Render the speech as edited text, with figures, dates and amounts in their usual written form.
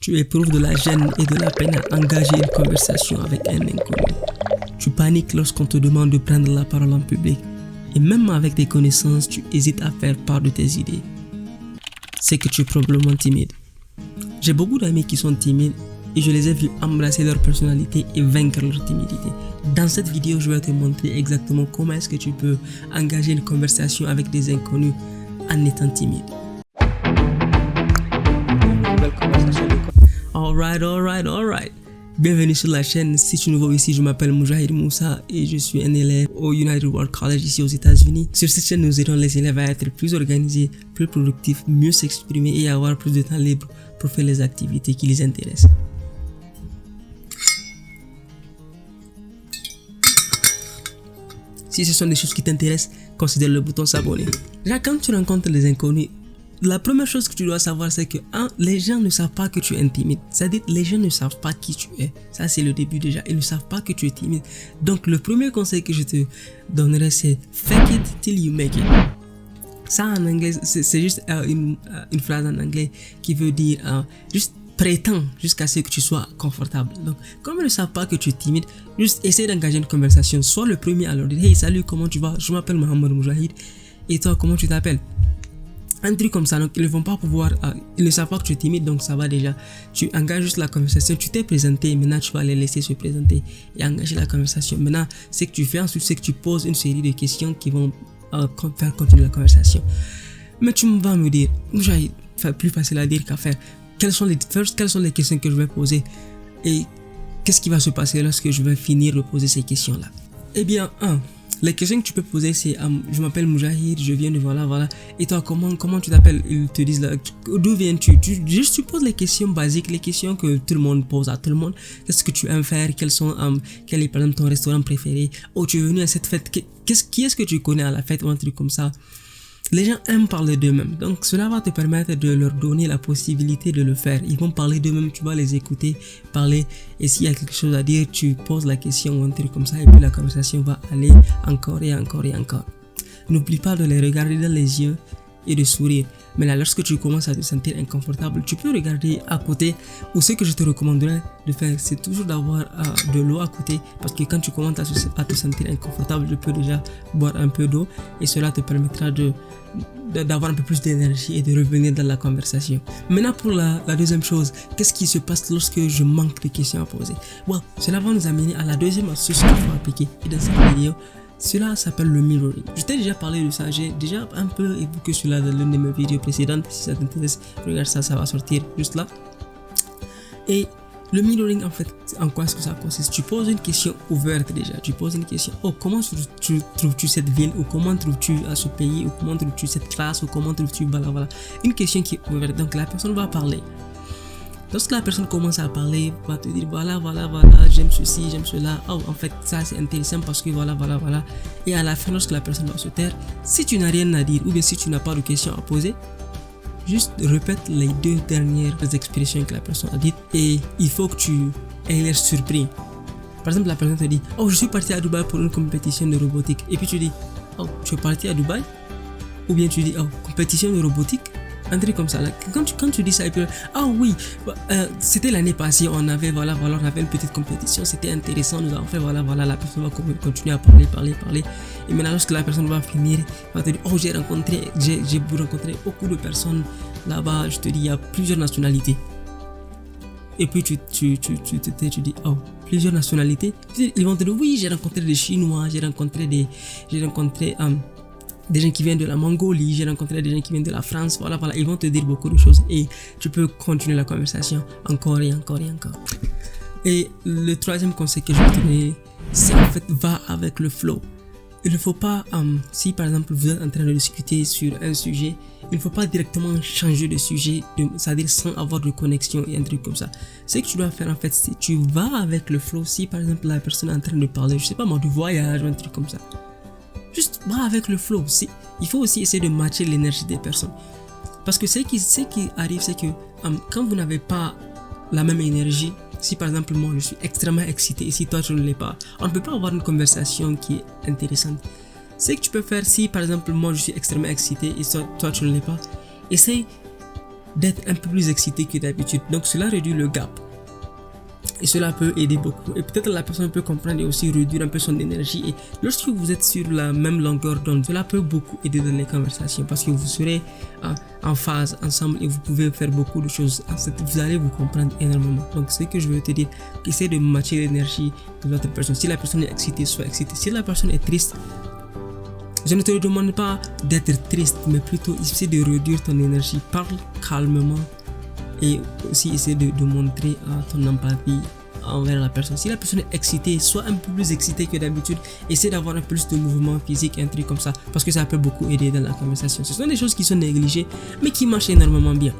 Tu éprouves de la gêne et de la peine à engager une conversation avec un inconnu. Tu paniques lorsqu'on te demande de prendre la parole en public. Et même avec tes connaissances, tu hésites à faire part de tes idées. C'est que tu es probablement timide. J'ai beaucoup d'amis qui sont timides et je les ai vus embrasser leur personnalité et vaincre leur timidité. Dans cette vidéo, je vais te montrer exactement comment est-ce que tu peux engager une conversation avec des inconnus en étant timide. Alright. Bienvenue sur la chaîne. Si tu es nouveau ici, je m'appelle Moujahid Moussa et je suis un élève au United World College ici aux États-Unis. Sur cette chaîne, nous aidons les élèves à être plus organisés, plus productifs, mieux s'exprimer et avoir plus de temps libre pour faire les activités qui les intéressent. Si ce sont des choses qui t'intéressent, considère le bouton s'abonner. Là, quand tu rencontres les inconnus, la première chose que tu dois savoir, c'est que les gens ne savent pas que tu es timide. C'est-à-dire, les gens ne savent pas qui tu es. Ça, c'est le début déjà. Ils ne savent pas que tu es timide. Donc, le premier conseil que je te donnerai, c'est fake it till you make it. Ça, en anglais, c'est juste une phrase en anglais qui veut dire juste prétends jusqu'à ce que tu sois confortable. Donc, comme ils ne savent pas que tu es timide, juste essaie d'engager une conversation. Sois le premier à leur dire, hey, salut, comment tu vas? Je m'appelle Mohamed Moujahid. Et toi, comment tu t'appelles? Un truc comme ça, donc ils ne vont pas pouvoir, ils ne savent pas que tu es timide, donc ça va déjà. Tu engages juste la conversation, tu t'es présenté, maintenant tu vas les laisser se présenter et engager la conversation. Maintenant, ce que tu fais ensuite, c'est que tu poses une série de questions qui vont faire continuer la conversation. Mais tu vas me dire, Moujahid, plus facile à dire qu'à faire. Quelles sont les questions que je vais poser et qu'est-ce qui va se passer lorsque je vais finir de poser ces questions-là? Eh bien, les questions que tu peux poser, c'est je m'appelle Moujahid, je viens de voilà. Et toi, comment tu t'appelles? Ils te disent là, d'où viens-tu? Tu poses les questions basiques, les questions que tout le monde pose à tout le monde. Qu'est-ce que tu aimes faire? Quel est par exemple ton restaurant préféré? Oh, tu es venu à cette fête. Qui est-ce que tu connais à la fête ou un truc comme ça? Les gens aiment parler d'eux-mêmes, donc cela va te permettre de leur donner la possibilité de le faire. Ils vont parler d'eux-mêmes, tu vas les écouter, parler, et s'il y a quelque chose à dire, tu poses la question ou un truc comme ça, et puis la conversation va aller encore et encore et encore. N'oublie pas de les regarder dans les yeux et de sourire. Mais là, lorsque tu commences à te sentir inconfortable, tu peux regarder à côté, ou ce que je te recommanderais de faire, c'est toujours d'avoir de l'eau à côté, parce que quand tu commences à te sentir inconfortable, tu peux déjà boire un peu d'eau, et cela te permettra d'avoir un peu plus d'énergie et de revenir dans la conversation. Maintenant, pour la deuxième chose, qu'est-ce qui se passe lorsque je manque de questions à poser? Cela va nous amener à la deuxième astuce qu'il faut appliquer. Et dans cette vidéo, cela s'appelle le mirroring. Je t'ai déjà parlé de ça, j'ai déjà un peu évoqué cela dans l'une de mes vidéos précédentes. Si ça t'intéresse, regarde ça va sortir juste là. Et le mirroring, en fait, en quoi est-ce que ça consiste? Tu poses une question ouverte déjà. Tu poses une question, comment trouves-tu cette ville? Ou comment trouves-tu ce pays? Ou comment trouves-tu cette classe? Ou comment trouves-tu, voilà. Une question qui est ouverte, donc la personne va parler. Lorsque la personne commence à parler, va te dire voilà, j'aime ceci, j'aime cela. Oh, en fait, ça c'est intéressant parce que voilà. Et à la fin, lorsque la personne va se taire, si tu n'as rien à dire ou bien si tu n'as pas de questions à poser, juste répète les deux dernières expressions que la personne a dites et il faut que tu aies l'air surpris. Par exemple, la personne te dit je suis parti à Dubaï pour une compétition de robotique. Et puis tu dis tu es parti à Dubaï? Ou bien tu dis compétition de robotique? Un truc comme ça là. Quand tu dis ça et puis oui, c'était l'année passée, on avait une petite compétition, c'était intéressant, nous avons fait voilà, la personne va continuer à parler. Et maintenant lorsque la personne va finir, va te dire j'ai rencontré beaucoup de personnes là-bas, je te dis il y a plusieurs nationalités. Et puis tu dis plusieurs nationalités. Ils vont te dire oui, j'ai rencontré des Chinois, j'ai rencontré des gens qui viennent de la Mongolie, j'ai rencontré des gens qui viennent de la France, voilà, ils vont te dire beaucoup de choses et tu peux continuer la conversation encore et encore. Et le troisième conseil que je vais te donner, c'est en fait, va avec le flow. Il ne faut pas, si par exemple vous êtes en train de discuter sur un sujet, il ne faut pas directement changer de sujet, c'est-à-dire sans avoir de connexion et un truc comme ça. Ce que tu dois faire en fait, c'est tu vas avec le flow. Si par exemple la personne est en train de parler, je sais pas moi, du voyage ou un truc comme ça, juste va avec le flow. Il faut aussi essayer de matcher l'énergie des personnes. Parce que ce qui arrive, c'est que quand vous n'avez pas la même énergie, si par exemple moi je suis extrêmement excité et si toi tu ne l'es pas, on ne peut pas avoir une conversation qui est intéressante. Ce que tu peux faire, si par exemple moi je suis extrêmement excité et toi tu ne l'es pas, essaye d'être un peu plus excité que d'habitude. Donc cela réduit le gap. Et cela peut aider beaucoup. Et peut-être la personne peut comprendre et aussi réduire un peu son énergie. Et lorsque vous êtes sur la même longueur d'onde, cela peut beaucoup aider dans les conversations parce que vous serez en phase ensemble et vous pouvez faire beaucoup de choses. Vous allez vous comprendre énormément. Donc, ce que je veux te dire, essaie de matcher l'énergie de l'autre personne. Si la personne est excitée, sois excitée. Si la personne est triste, je ne te demande pas d'être triste, mais plutôt essaie de réduire ton énergie. Parle calmement. Et aussi essayer de montrer ton empathie envers la personne. Si la personne est excitée, sois un peu plus excité que d'habitude. Essaie d'avoir un peu plus de mouvement physique, un truc comme ça, parce que ça peut beaucoup aider dans la conversation. Ce sont des choses qui sont négligées, mais qui marchent énormément bien.